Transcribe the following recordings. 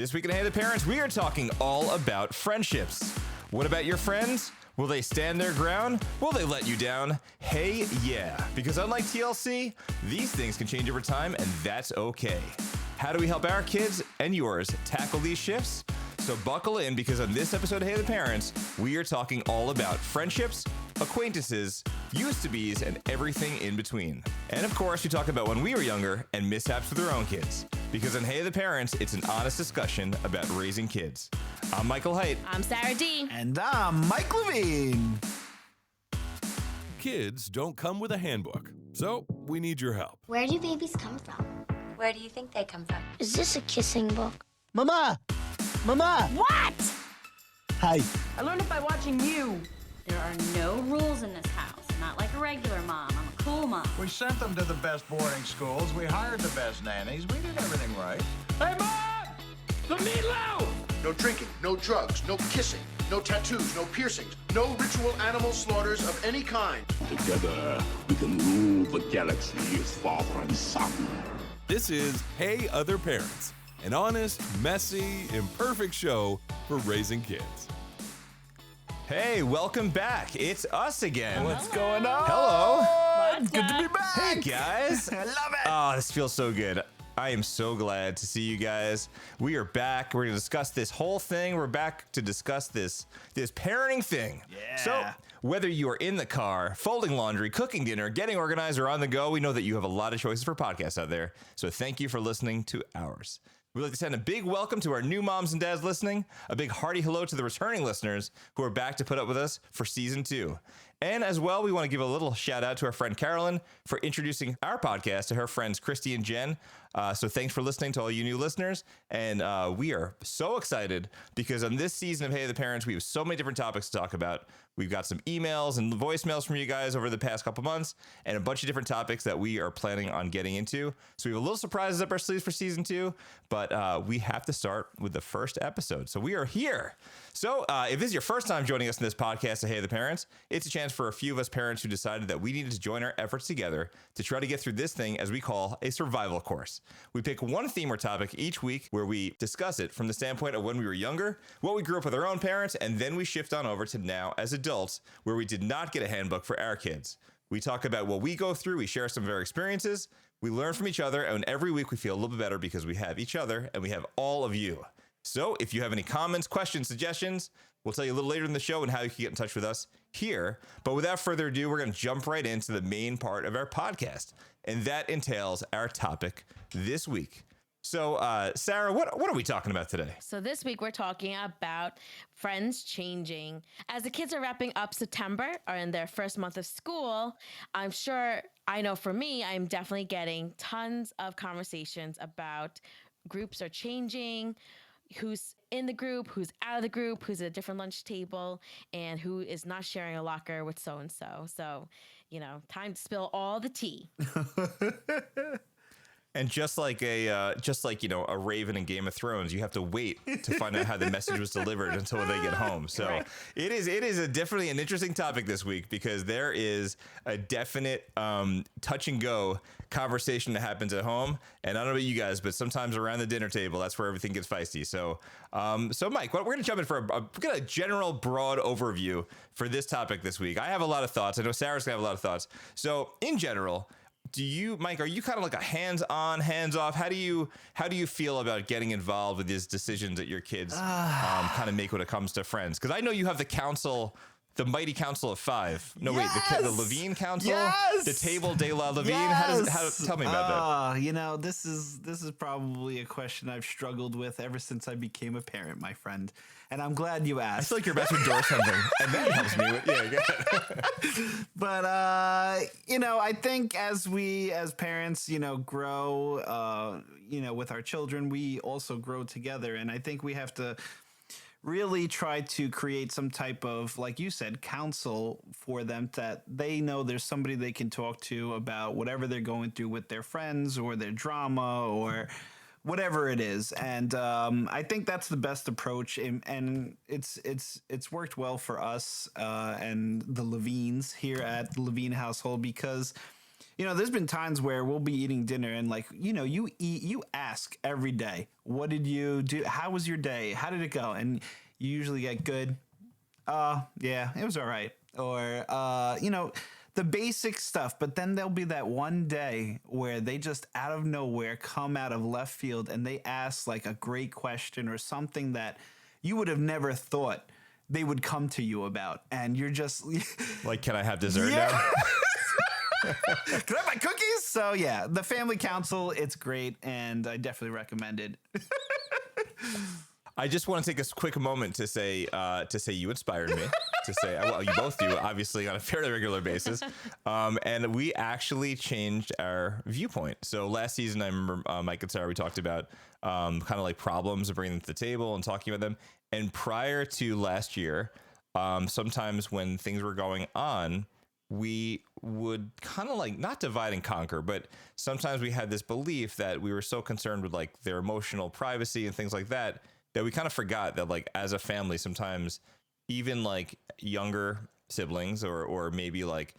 This week in Hey the Parents, we are talking all about friendships. What about your friends? Will they stand their ground? Will they let you down? Hey, yeah. Because unlike TLC, these things can change over time, and that's okay. How do we help our kids and yours tackle these shifts? So buckle in, because on this episode of Hey the Parents, we are talking all about friendships, acquaintances, used-to-bes, and everything in between. And of course, we talk about when we were younger and mishaps with our own kids. Because on Hey the Parents, it's an honest discussion about raising kids. I'm Michael Height. I'm Sara D. And I'm Mike Levine. Kids don't come with a handbook, so we need your help. Where do babies come from? Where do you think they come from? Is this a kissing book? Mama! What? Hi. I learned it by watching you. There are no rules in this house. I'm not like a regular mom. I'm a cool mom. We sent them to the best boarding schools. We hired the best nannies. We did everything right. Hey, Mom! The meatloaf! No drinking, no drugs, no kissing, no tattoos, no piercings, no ritual animal slaughters of any kind. Together, we can rule the galaxy as father and son. This is Hey Other Parents, an honest, messy, imperfect show for raising kids. Hey, welcome back. It's us again. What's going on? Hello. Good to be back. Hey, guys. I love it. Oh, this feels so good. I am so glad to see you guys. We are back. We're going to discuss this whole thing. We're back to discuss this parenting thing. Yeah. So whether you are in the car, folding laundry, cooking dinner, getting organized, or on the go, we know that you have a lot of choices for podcasts out there. So thank you for listening to ours. We'd like to send a big welcome to our new moms and dads listening, a big hearty hello to the returning listeners who are back to put up with us for season 2. And as well, we want to give a little shout out to our friend Carolyn for introducing our podcast to her friends Christy and Jen. So thanks for listening to all you new listeners. And we are so excited because on this season of Hey the Parents, we have so many different topics to talk about. We've got some emails and voicemails from you guys over the past couple months and a bunch of different topics that we are planning on getting into. So we have a little surprises up our sleeves for season 2, but we have to start with the first episode. So we are here. So if this is your first time joining us in this podcast of Hey the Parents, it's a chance for a few of us parents who decided that we needed to join our efforts together to try to get through this thing as we call a survival course. We pick one theme or topic each week where we discuss it from the standpoint of when we were younger, what we grew up with our own parents, and then we shift on over to now as adults where we did not get a handbook for our kids. We talk about what we go through, we share some of our experiences, we learn from each other, and every week we feel a little bit better because we have each other and we have all of you. So if you have any comments, questions, suggestions, we'll tell you a little later in the show and how you can get in touch with us here. But without further ado, we're going to jump right into the main part of our podcast. And that entails our topic this week. So, Sarah, what are we talking about today? So this week we're talking about friends changing. As the kids are wrapping up September or in their first month of school, I'm sure, I know for me, I'm definitely getting tons of conversations about groups are changing, who's in the group, who's out of the group, who's at a different lunch table, and who is not sharing a locker with so-and-so. So, time to spill all the tea. And just like a raven in Game of Thrones, you have to wait to find out how the message was delivered until they get home. So right. It is definitely an interesting topic this week because there is a definite touch and go conversation that happens at home. And I don't know about you guys, but sometimes around the dinner table, that's where everything gets feisty. So Mike, we're going to jump in for a general broad overview for this topic this week. I have a lot of thoughts. I know Sarah's going to have a lot of thoughts. So in general, Mike, are you kind of like a hands-on, hands-off? How do you feel about getting involved with these decisions that your kids kind of make when it comes to friends? Because I know you have the mighty council of 5. No, yes! Wait, the Levine council, yes! The Table de la Levine. Yes! Tell me about that. This is probably a question I've struggled with ever since I became a parent, my friend. And I'm glad you asked. I feel like you're about to endorse something, and that helps me with, yeah, go ahead. But, I think as parents, grow, with our children, we also grow together. And I think we have to really try to create some type of, like you said, counsel for them that they know there's somebody they can talk to about whatever they're going through with their friends or their drama or whatever it is. And I think that's the best approach. And it's worked well for us and the Levines here at the Levine household because there's been times where we'll be eating dinner and like, you ask every day, what did you do? How was your day? How did it go? And you usually get good. Yeah, it was all right. Or, the basic stuff. But then there'll be that one day where they just out of nowhere come out of left field and they ask like a great question or something that you would have never thought they would come to you about. And you're just like, can I have dessert now? Can I have my cookies? So yeah, the family council, it's great. And I definitely recommend it. I just want to take a quick moment to say you inspired me. To say, well, you both do, obviously, on a fairly regular basis. And we actually changed our viewpoint. So last season, I remember Mike and Sarah, we talked about kind of like problems and bringing them to the table and talking about them. And prior to last year, sometimes when things were going on, we would kind of like not divide and conquer, but sometimes we had this belief that we were so concerned with like their emotional privacy and things like that, that we kind of forgot that like as a family, sometimes even like younger siblings or maybe like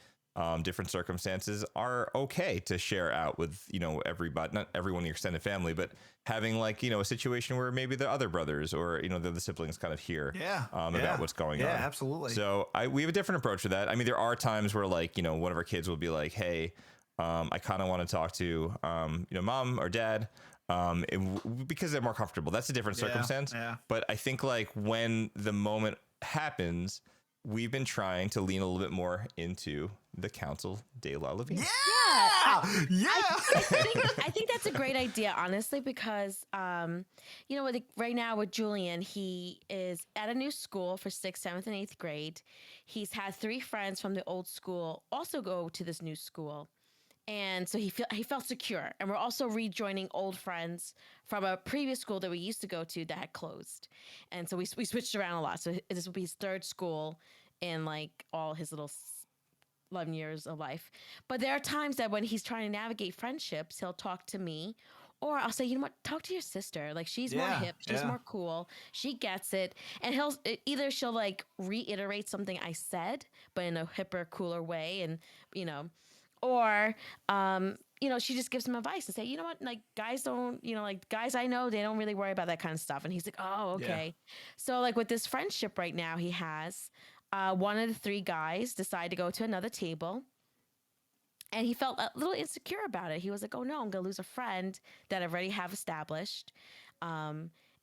different circumstances are okay to share out with, everybody, not everyone in your extended family, but having like, a situation where maybe the other brothers or, the siblings kind of hear about what's going on. Yeah, absolutely. So we have a different approach to that. I mean, there are times where like, one of our kids will be like, hey, I kind of want to talk to, mom or dad. Because they're more comfortable. That's a different circumstance. Yeah. But I think like when the moment happens, we've been trying to lean a little bit more into the Council de la Levine. Yeah. I think that's a great idea, honestly, because, right now with Julian, he is at a new school for 6th, 7th, and 8th grade. He's had 3 friends from the old school also go to this new school. And so he felt secure. And we're also rejoining old friends from a previous school that we used to go to that had closed. And so we switched around a lot. So this will be his 3rd school in like all his little 11 years of life. But there are times that when he's trying to navigate friendships, he'll talk to me. Or I'll say, you know what, talk to your sister. Like, she's more hip. She's more cool. She gets it. And she'll like reiterate something I said, but in a hipper, cooler way. And, or, she just gives him advice and say, you know what, like guys don't, like guys I know, they don't really worry about that kind of stuff. And he's like, oh, okay. Yeah. So like with this friendship right now he has, one of the 3 guys decided to go to another table and he felt a little insecure about it. He was like, oh no, I'm going to lose a friend that I already have established.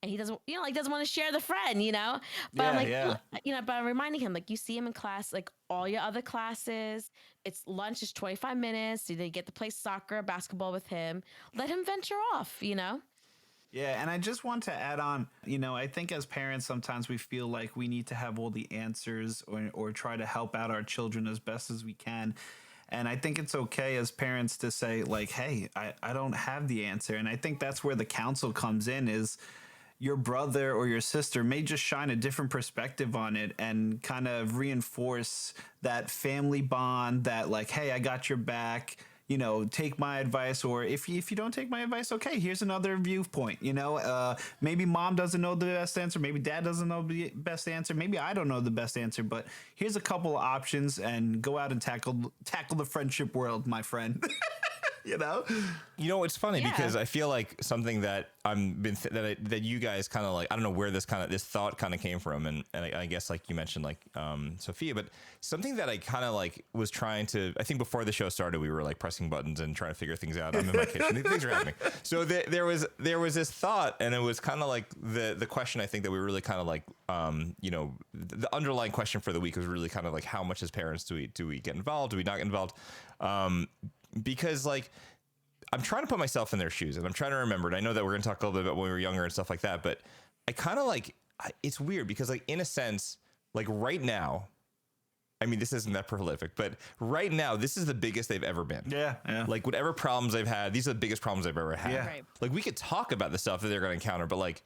And he doesn't, doesn't want to share the friend, But I'm like, but I'm reminding him, like, you see him in class, like all your other classes, it's lunch is 25 minutes. You get to play soccer, basketball with him. Let him venture off, Yeah. And I just want to add on, I think as parents, sometimes we feel like we need to have all the answers or try to help out our children as best as we can. And I think it's okay as parents to say like, hey, I don't have the answer. And I think that's where the council comes in is, your brother or your sister may just shine a different perspective on it and kind of reinforce that family bond that like, hey, I got your back, take my advice. Or if you don't take my advice, okay, here's another viewpoint, maybe mom doesn't know the best answer. Maybe dad doesn't know the best answer. Maybe I don't know the best answer, but here's a couple of options and go out and tackle the friendship world, my friend. It's funny because I feel like something that that you guys kind of like, I don't know where this thought kind of came from. And I guess like you mentioned like Sophia, but something that I kind of like was trying to, I think before the show started, we were like pressing buttons and trying to figure things out. I'm in my kitchen. Things are happening. So there was this thought, and it was kind of like the question I think that we really kind of like, the underlying question for the week was really kind of like, how much as parents do we get involved? Do we not get involved? Because like I'm trying to put myself in their shoes and I'm trying to remember, and I know that we're going to talk a little bit about when we were younger and stuff like that, but I kind of like, it's weird because like in a sense, like right now, I mean, this isn't that prolific, but right now, this is the biggest they've ever been. Yeah. Like whatever problems they've had, these are the biggest problems I've ever had. Yeah. Right. Like we could talk about the stuff that they're going to encounter, but like,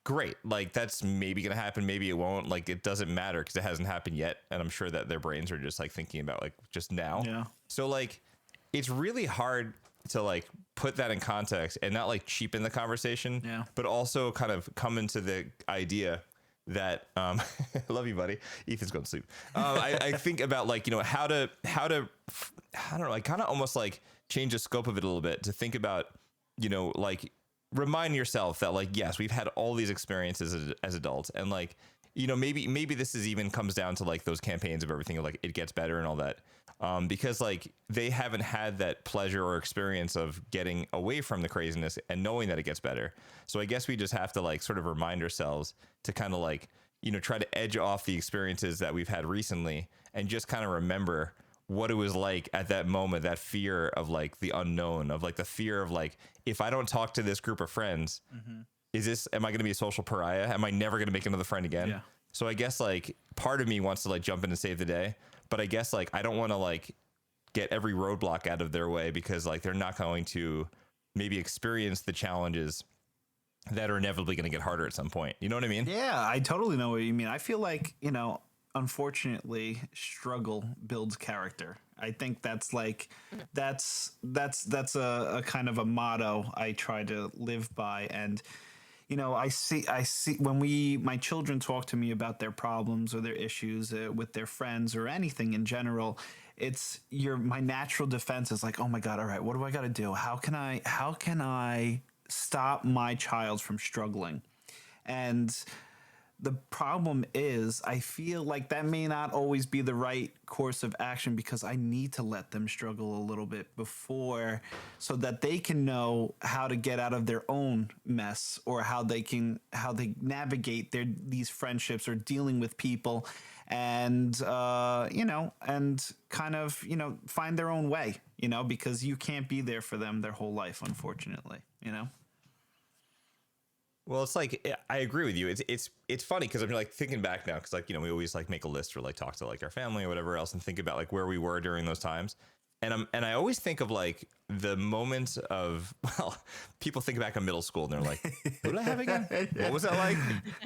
great. Like that's maybe going to happen. Maybe it won't. Like it doesn't matter because it hasn't happened yet. And I'm sure that their brains are just like thinking about like just now. Yeah. So like, it's really hard to like put that in context and not like cheapen the conversation, but also kind of come into the idea that love you, buddy. Ethan's going to sleep. I think about like, how to I don't know, like kind of almost like change the scope of it a little bit to think about, like remind yourself that like, yes, we've had all these experiences as adults, and like, maybe this is even comes down to like those campaigns of everything, like it gets better and all that. Because like they haven't had that pleasure or experience of getting away from the craziness and knowing that it gets better. So I guess we just have to like sort of remind ourselves to kind of like, try to edge off the experiences that we've had recently and just kind of remember what it was like at that moment, that fear of like the unknown, of like the fear of like, if I don't talk to this group of friends, am I going to be a social pariah? Am I never going to make another friend again? Yeah. So I guess like part of me wants to like jump in and save the day, but I guess like I don't want to like get every roadblock out of their way because like they're not going to maybe experience the challenges that are inevitably going to get harder at some point. You know what I mean? Yeah, I totally know what you mean. I feel like, unfortunately, struggle builds character. I think that's like that's a kind of a motto I try to live by. And I see when my children talk to me about their problems or their issues with their friends or anything in general, my natural defense is like, oh my God, all right, what do I got to do? How can I stop my child from struggling? And the problem is, I feel like that may not always be the right course of action because I need to let them struggle a little bit before, so that they can know how to get out of their own mess, or how they navigate these friendships or dealing with people, and and kind of find their own way, because you can't be there for them their whole life, unfortunately. Well, it's like, I agree with you. It's funny because I'm like thinking back now, because like, we always like make a list or like talk to like our family or whatever else and think about like where we were during those times. And I always think of like the moments of, well, people think back in middle school and they're like, who did I have again? What was that like?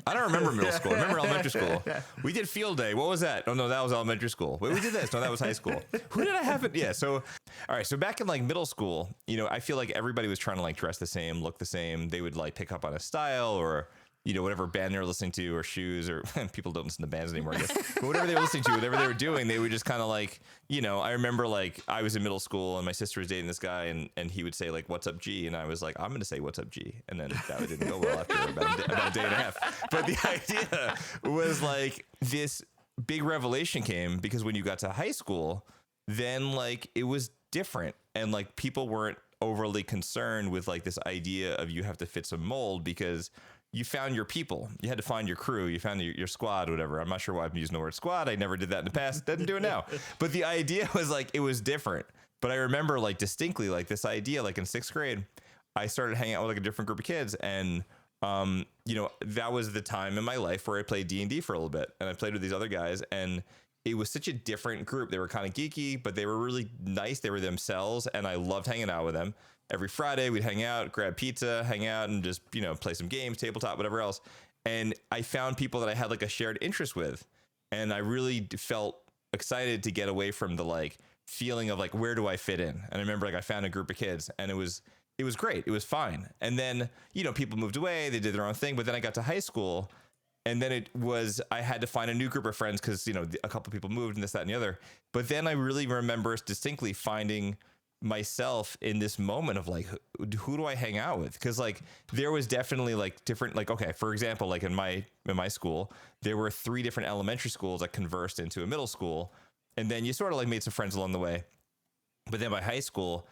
I don't remember middle school. I remember elementary school. We did field day. What was that? Oh no, that was elementary school. Wait, we did this. No, that was high school. Who did I have it? Yeah. So, all right. So back in like middle school, I feel like everybody was trying to like dress the same, look the same. They would like pick up on a style or, whatever band they were listening to, or shoes, or people don't listen to bands anymore, I guess. But whatever they were listening to, whatever they were doing, they would just kind of like, I remember like I was in middle school and my sister was dating this guy and he would say like, what's up, G? And I was like, I'm going to say what's up, G. And then that didn't go well after about a day and a half. But the idea was like this big revelation came because when you got to high school, then like it was different. And like people weren't overly concerned with like this idea of you have to fit some mold because you found your people. You had to find your crew. You found your squad, whatever. I'm not sure why I'm using the word squad. I never did that in the past. Didn't do it now. But the idea was like, it was different. But I remember like distinctly like this idea, like in 6th grade, I started hanging out with like a different group of kids. And, that was the time in my life where I played D&D for a little bit. And I played with these other guys. And it was such a different group. They were kind of geeky, but they were really nice. They were themselves. And I loved hanging out with them. Every Friday we'd hang out, grab pizza, hang out, and just, play some games, tabletop, whatever else. And I found people that I had like a shared interest with. And I really felt excited to get away from the like feeling of like, where do I fit in? And I remember like I found a group of kids and it was great. It was fine. And then, people moved away, they did their own thing. But then I got to high school and then I had to find a new group of friends because, a couple of people moved and this, that, and the other. But then I really remember distinctly finding myself in this moment of like, who do I hang out with? Because like there was definitely like different, like, okay, for example, like in my school, there were 3 different elementary schools that conversed into a middle school. And then you sort of like made some friends along the way. But then by high school,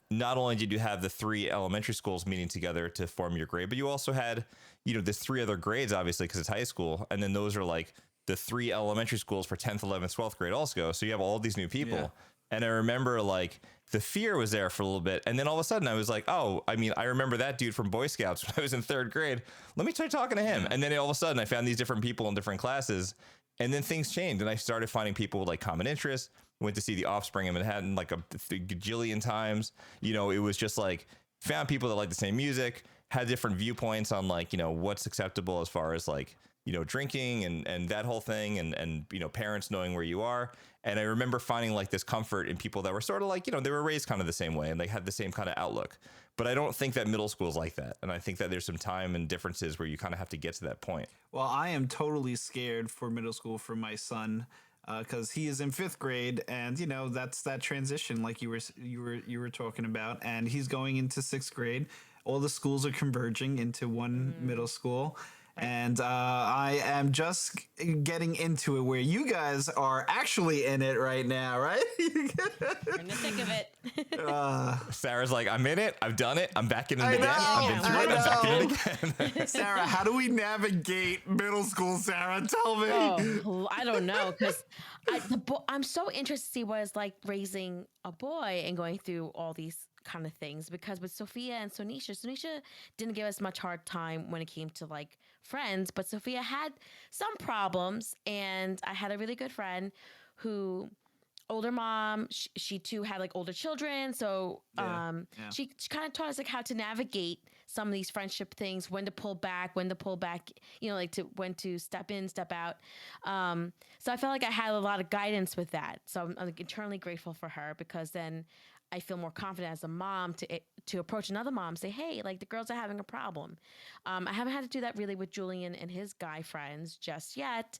not only did you have the 3 elementary schools meeting together to form your grade, but you also had, there's 3 other grades, obviously, because it's high school. And then those are like the 3 elementary schools for 10th, 11th, 12th grade also. So you have all these new people. Yeah. And I remember like the fear was there for a little bit. And then all of a sudden I was like, oh, I remember that dude from Boy Scouts when I was in 3rd grade. Let me try talking to him. Yeah. And then all of a sudden I found these different people in different classes. And then things changed. And I started finding people with like common interests. Went to see The Offspring in Manhattan like a gajillion times. It was just like found people that liked the same music, had different viewpoints on like, what's acceptable as far as like, drinking and that whole thing and, parents knowing where you are. And I remember finding like this comfort in people that were sort of like, they were raised kind of the same way and they had the same kind of outlook. But I don't think that middle school is like that. And I think that there's some time and differences where you kind of have to get to that point. Well, I am totally scared for middle school for my son because he is in 5th grade, and that's that transition like you were talking about, and he's going into 6th grade. All the schools are converging into one middle school. And I am just getting into it where you guys are actually in it right now, right? We're in the thick of it. Sarah's like, I'm in it. I've done it. I'm back in it again. I've been through it. I'm back in it again. Sarah, how do we navigate middle school, Sarah? Tell me. Oh, I don't know, because I'm so interested to see what it's like raising a boy and going through all these kind of things, because with Sophia and Sonisha didn't give us much hard time when it came to like friends, but Sophia had some problems, and I had a really good friend who older mom, she too had like older children, so she kind of taught us like how to navigate some of these friendship things, when to pull back, like when to step in, step out. So I felt like I had a lot of guidance with that, so I'm like eternally grateful for her, because then I feel more confident as a mom to approach another mom, say, hey, like the girls are having a problem. I haven't had to do that really with Julian and his guy friends just yet.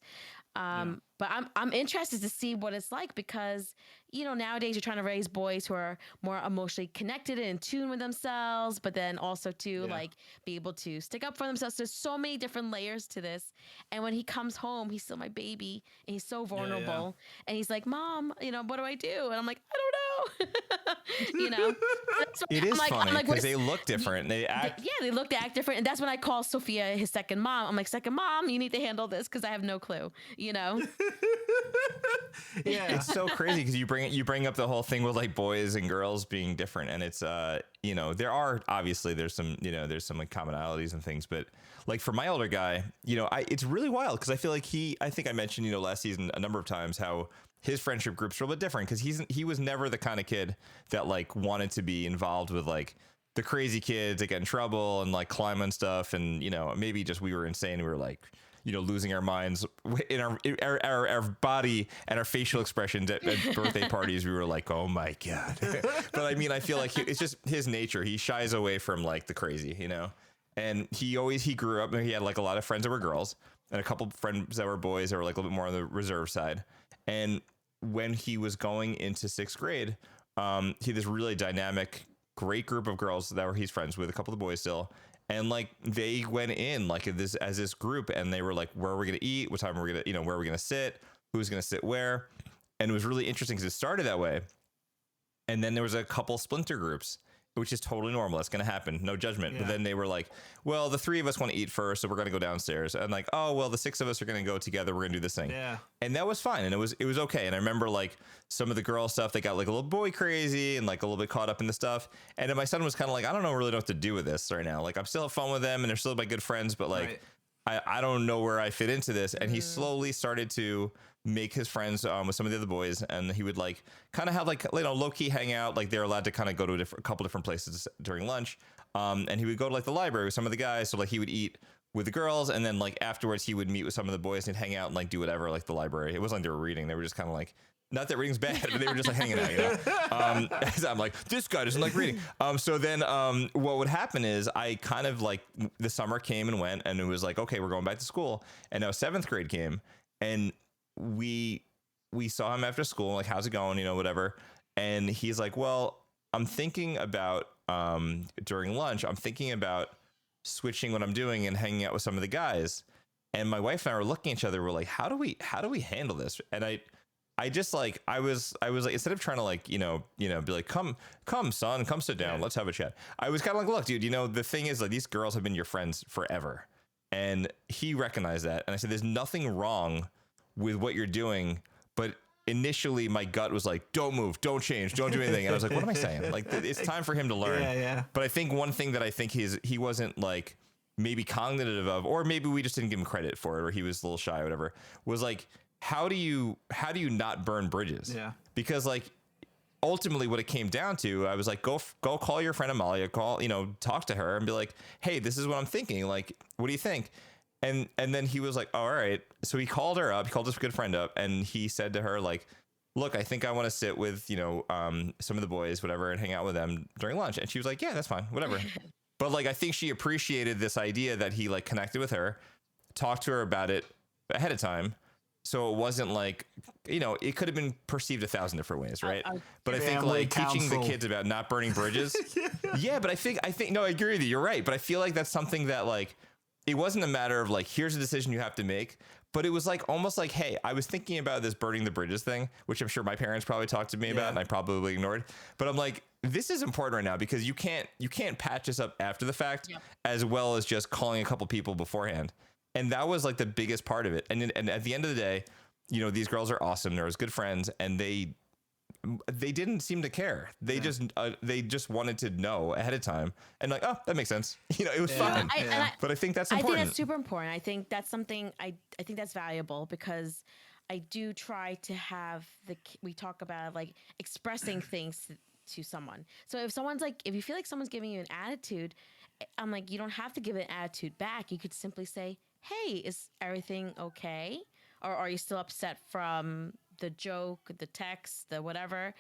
But I'm interested to see what it's like, because, nowadays you're trying to raise boys who are more emotionally connected and in tune with themselves, but then also to like be able to stick up for themselves. There's so many different layers to this. And when he comes home, he's still my baby and he's so vulnerable. And he's like, Mom, what do I do? And I'm like, I don't know. It is funny because they look different. They act. Yeah, they act different. And that's when I call Sophia his second mom. I'm like, second mom, you need to handle this because I have no clue, Yeah, it's so crazy because you bring up the whole thing with like boys and girls being different, and it's there are obviously there's some like commonalities and things, but like for my older guy, it's really wild because I feel like I think I mentioned last season a number of times how his friendship groups are a little bit different, because he was never the kind of kid that like wanted to be involved with like the crazy kids that get in trouble and like climb on stuff, and maybe just we were insane, we were like losing our minds in our body and our facial expressions at birthday parties. We were like, oh my God. But I mean, I feel like it's just his nature. He shies away from like the crazy, and he grew up and he had like a lot of friends that were girls and a couple friends that were boys that were like a little bit more on the reserve side. And when he was going into 6th grade, he had this really dynamic, great group of girls that he's friends with, a couple of boys still. And like they went in like as this group, and they were like, where are we going to eat? What time are we going to, where are we going to sit? Who's going to sit where? And it was really interesting because it started that way. And then there was a couple splinter groups, which is totally normal. That's going to happen. No judgment. Yeah. But then they were like, well, the 3 of us want to eat first, so we're going to go downstairs. And like, oh, well, the 6 of us are going to go together. We're going to do this thing. Yeah. And that was fine. And it was okay. And I remember like some of the girl stuff, they got like a little boy crazy and like a little bit caught up in the stuff. And then my son was kind of like, I don't really know what to do with this right now. Like I'm still have fun with them and they're still my good friends, but like, I don't know where I fit into this. And he slowly started to make his friends with some of the other boys, and he would like kind of have like low-key hang out, like they're allowed to kind of go to a couple different places during lunch, and he would go to like the library with some of the guys, so like he would eat with the girls, and then like afterwards he would meet with some of the boys and hang out and like do whatever, like the library. It wasn't like they were reading, they were just kind of like, not that reading's bad, but they were just like hanging out, I'm like, this guy doesn't like reading. So then what would happen is I kind of like, the summer came and went, and it was like, okay, we're going back to school. And now 7th grade came, and we saw him after school, like, how's it going? Whatever. And he's like, well, I'm thinking about, during lunch, I'm thinking about switching what I'm doing and hanging out with some of the guys. And my wife and I were looking at each other. We're like, how do we handle this? And I just like, I was like, instead of trying to like, be like, come son, come sit down. Let's have a chat. I was kind of like, look, dude, the thing is like, these girls have been your friends forever. And he recognized that. And I said, there's nothing wrong with what you're doing. But initially my gut was like, don't move, don't change, don't do anything. And I was like, what am I saying? Like, it's time for him to learn. Yeah. But I think one thing that I think he wasn't like maybe cognitive of, or maybe we just didn't give him credit for it, or he was a little shy or whatever, was like, how do you not burn bridges? Yeah. Because like, ultimately what it came down to, I was like, go call your friend Amalia, talk to her and be like, hey, this is what I'm thinking. Like, what do you think? And then he was like, oh, all right. So he called her up, he called his good friend up, and he said to her, like, look, I think I want to sit with, some of the boys, whatever, and hang out with them during lunch. And she was like, yeah, that's fine, whatever. But like, I think she appreciated this idea that he like connected with her, talked to her about it ahead of time. So it wasn't like, it could have been perceived 1,000 different ways, right? But I think like teaching the kids about not burning bridges. Yeah, but I think, no, I agree with you. You're right. But I feel like that's something that like, it wasn't a matter of like, here's a decision you have to make. But it was like almost like, hey, I was thinking about this burning the bridges thing, which I'm sure my parents probably talked to me about and I probably ignored. But I'm like, this is important right now because you can't patch this up after the fact as well as just calling a couple people beforehand. And that was like the biggest part of it. And at the end of the day, these girls are awesome. They're as good friends, and they didn't seem to care. They just wanted to know ahead of time, and like, oh, that makes sense. It was fine. But I think that's important. I think that's super important. I think that's something I think that's valuable because I do try to have we talk about like expressing things to someone. So if you feel like someone's giving you an attitude, I'm like, you don't have to give an attitude back. You could simply say, hey, is everything okay? Or are you still upset from the joke, the text, the whatever,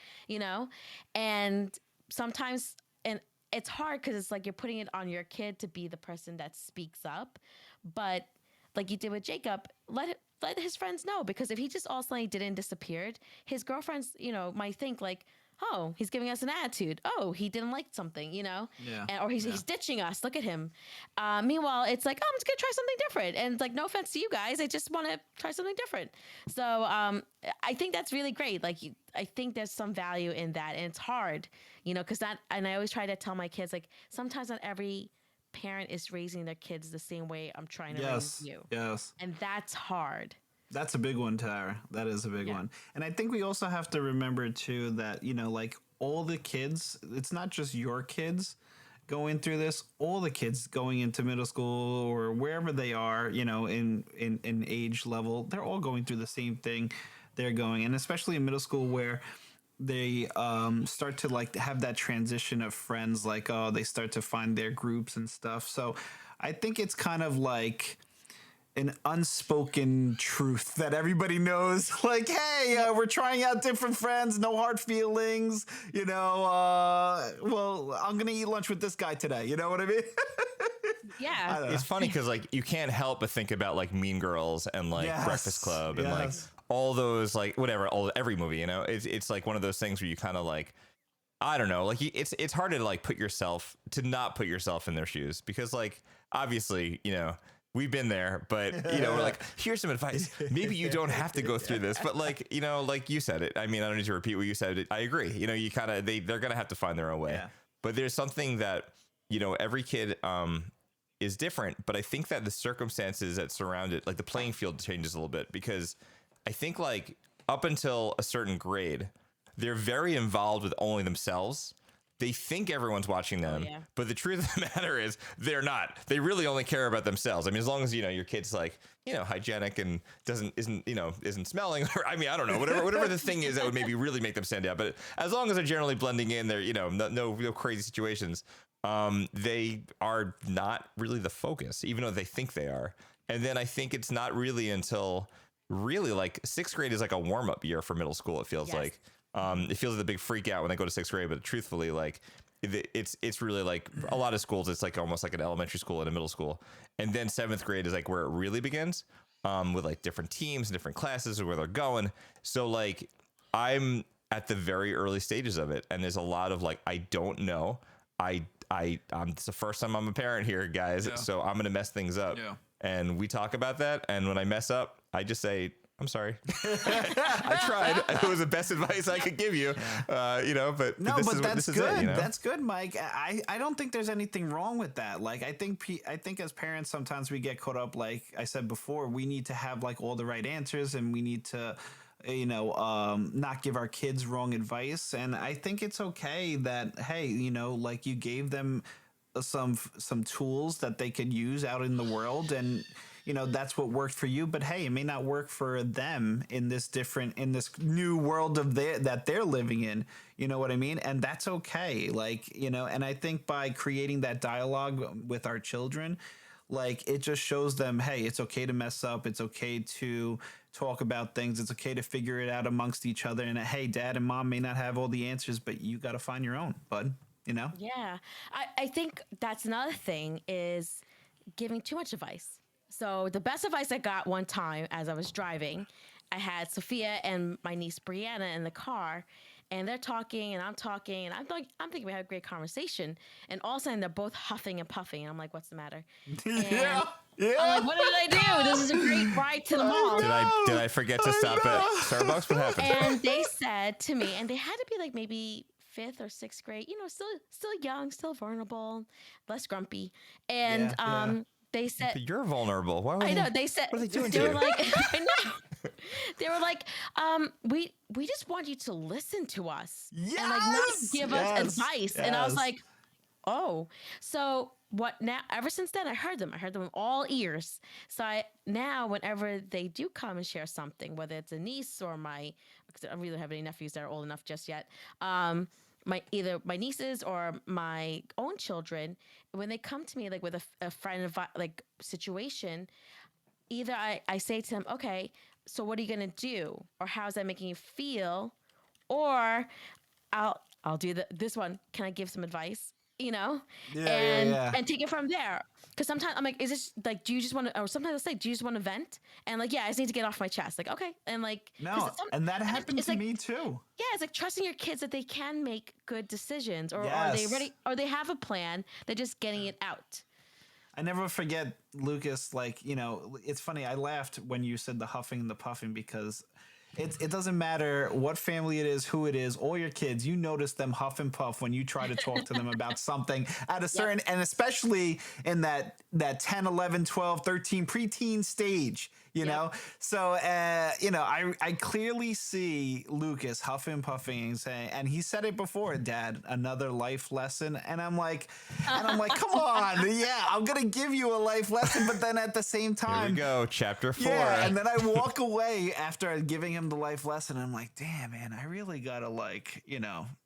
And sometimes, and it's hard because it's like you're putting it on your kid to be the person that speaks up. But like you did with Jacob, let his friends know, because if he just all of a sudden didn't disappeared, his girlfriends, might think like, oh, he's giving us an attitude. Oh, he didn't like something, or he's ditching us. Look at him. Meanwhile, it's like, oh, I'm just going to try something different. And it's like, no offense to you guys, I just want to try something different. So I think that's really great. Like, I think there's some value in that. And it's hard, because and I always try to tell my kids, like, sometimes not every parent is raising their kids the same way I'm trying to raise you. Yes. And that's hard. That's a big one, Tara. That is a big one. And I think we also have to remember, too, that, like all the kids, it's not just your kids going through this. All the kids going into middle school or wherever they are, in age level, they're all going through the same thing they're going. And especially in middle school where they start to like have that transition of friends, like, oh, they start to find their groups and stuff. So I think it's kind of like an unspoken truth that everybody knows, like, hey, we're trying out different friends, no hard feelings, well, I'm gonna eat lunch with this guy today, you know what I mean? Yeah. It's funny because like you can't help but think about like Mean Girls and like Breakfast Club and like all those like whatever, every movie, it's like one of those things where you kind of like, I don't know, like it's hard to like not put yourself in their shoes, because like obviously, we've been there, but we're like, here's some advice. Maybe you don't have to go through this, but like, like you said it. I mean, I don't need to repeat what you said. I agree. You kind of, they're going to have to find their own way, but there's something that, every kid, is different, but I think that the circumstances that surround it, like the playing field changes a little bit, because I think like up until a certain grade, they're very involved with only themselves. They think everyone's watching them, but the truth of the matter is they're not. They really only care about themselves. I mean, as long as, your kid's like, hygienic and isn't smelling, or I mean, I don't know, whatever the thing is that would maybe really make them stand out. But as long as they're generally blending in, they're, no crazy situations. They are not really the focus, even though they think they are. And then I think it's not really until really like sixth grade is like a warm up year for middle school. It feels like. It feels like a big freak out when they go to sixth grade, but truthfully, like it's really like a lot of schools, it's like almost like an elementary school and a middle school. And then seventh grade is like where it really begins, with like different teams and different classes and where they're going. So like I'm at the very early stages of it. And there's a lot of like, I don't know. It's the first time I'm a parent here, guys. Yeah. So I'm going to mess things up. Yeah. And we talk about that. And when I mess up, I just say, I'm sorry. I tried. It was the best advice I could give you, but no, but that's good. That's good, Mike. I don't think there's anything wrong with that. Like, I think as parents, sometimes we get caught up. Like I said before, we need to have like all the right answers, and we need to, not give our kids wrong advice. And I think it's okay that, hey, like you gave them some tools that they could use out in the world, and that's what worked for you, but hey, it may not work for them in this new world that they're living in. You know what I mean? And that's okay. Like, and I think by creating that dialogue with our children, like, it just shows them, hey, it's okay to mess up. It's okay to talk about things. It's okay to figure it out amongst each other. And hey, dad and mom may not have all the answers, but you got to find your own, bud. Yeah. I think that's another thing, is giving too much advice. So the best advice I got one time as I was driving, I had Sophia and my niece Brianna in the car, and they're talking and I'm talking, and I'm thinking we had a great conversation, and all of a sudden they're both huffing and puffing, and I'm like, what's the matter? Yeah. I'm like, what did I do? This is a great ride to the mall. Did I forget to stop at Starbucks? What happened? And they said to me, and they had to be like maybe 5th or 6th grade, still young, still vulnerable, less grumpy. And they said, but you're vulnerable. Why would I know. They said, what are they doing to they you? were like, I know. They were like, we just want you to listen to us and like not give us advice. And I was like, oh, so what now? Ever since then, I heard them all ears. So now whenever they do come and share something, whether it's a niece or because I don't really have any nephews that are old enough just yet. Either my nieces or my own children, when they come to me like with a friend like situation, either I say to them, okay, so what are you gonna do, or how's that making you feel, or I'll do this one. Can I give some advice? And take it from there. Because sometimes I'm like, is this like, do you just want to? Or sometimes I'll say, do you just want to vent? And like, yeah, I just need to get off my chest. Like, okay, and like, no, and that happened to me too. Yeah, it's like trusting your kids that they can make good decisions, or are they ready, or they have a plan. They're just getting it out. I never forget, Lucas, like, it's funny. I laughed when you said the huffing and the puffing, because it doesn't matter what family it is, who it is, all your kids, you notice them huff and puff when you try to talk to them about something at a certain, and especially in that 10, 11, 12, 13 preteen stage, you know? So, I clearly see Lucas huffing and puffing and saying, and he said it before, Dad, another life lesson. And I'm like, come on. Yeah, I'm going to give you a life lesson. But then at the same time, here we go. Chapter 4. Yeah. And then I walk away after giving him the life lesson. And I'm like, damn, man, I really got to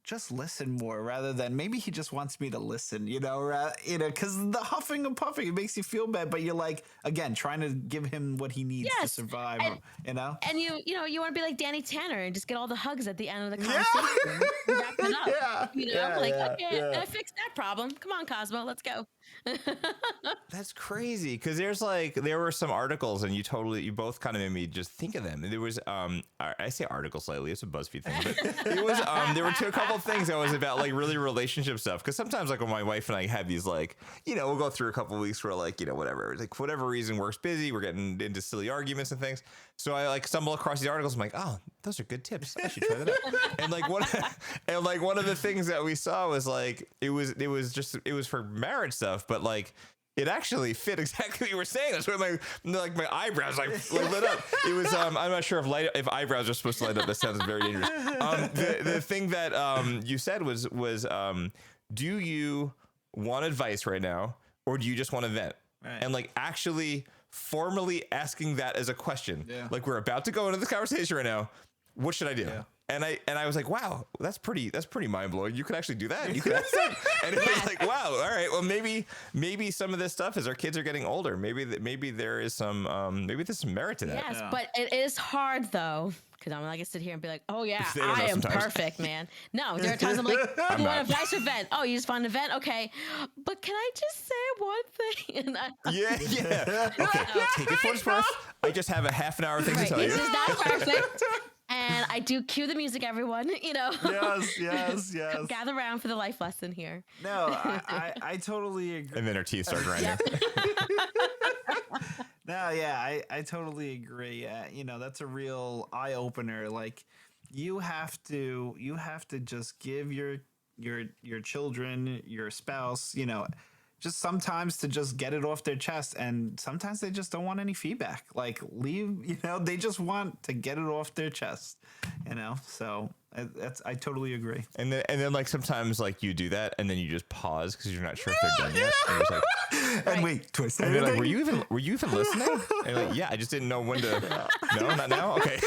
just listen more, rather than maybe he just wants me to listen, because the huffing and puffing, it makes you feel bad, but you're like, again, trying to give him what he needs to survive, And you want to be like Danny Tanner and just get all the hugs at the end of the conversation. Wrap it up. Okay, I fixed that problem. Come on, Cosmo, let's go. That's crazy, because there were some articles, and you both kind of made me just think of them. There was I say article slightly, it's a BuzzFeed thing, but it was there were a couple things that was about like really relationship stuff, because sometimes like when my wife and I have these like we'll go through a couple of weeks where like whatever, like for whatever reason work's busy, we're getting into silly arguments and things, so I like stumble across these articles. I'm like, oh, those are good tips, I should try that out. And one of the things that we saw was like it was for marriage stuff, but like it actually fit exactly what you were saying. That's why my eyebrows like lit up. It was I'm not sure if eyebrows are supposed to light up. That sounds very dangerous. The thing that you said was do you want advice right now, or do you just want to vent? Right. And like actually formally asking that as a question. Yeah. Like, we're about to go into this conversation right now. What should I do? Yeah. And I was like, wow, that's pretty mind blowing. You could actually do that. You could ask that. And it was like, wow, all right, well, maybe some of this stuff, as our kids are getting older, maybe there is some maybe there's some merit to that. Yes, but it is hard though, because I'm not gonna sit here and be like, oh yeah, I am perfect, man. No, there are times I'm like, you want advice or vent? Oh, you just want to vent? Okay, but can I just say one thing? And yeah. Okay, take it for what it's worth. I just have a half an hour thing to tell you. This is not perfect. And I do cue the music, everyone, Yes. Gather around for the life lesson here. No, I totally agree. And then her teeth start grinding. No, yeah, I totally agree. That's a real eye opener. Like, you have to just give your children, your spouse, just sometimes to just get it off their chest, and sometimes they just don't want any feedback. Like leave, they just want to get it off their chest, So I totally agree. And then like sometimes like you do that and then you just pause because you're not sure if they're done yet. And you're just like, and wait, twist. And they're like, were you even listening? And you're like, yeah, I just didn't know when to. No, not now. Okay.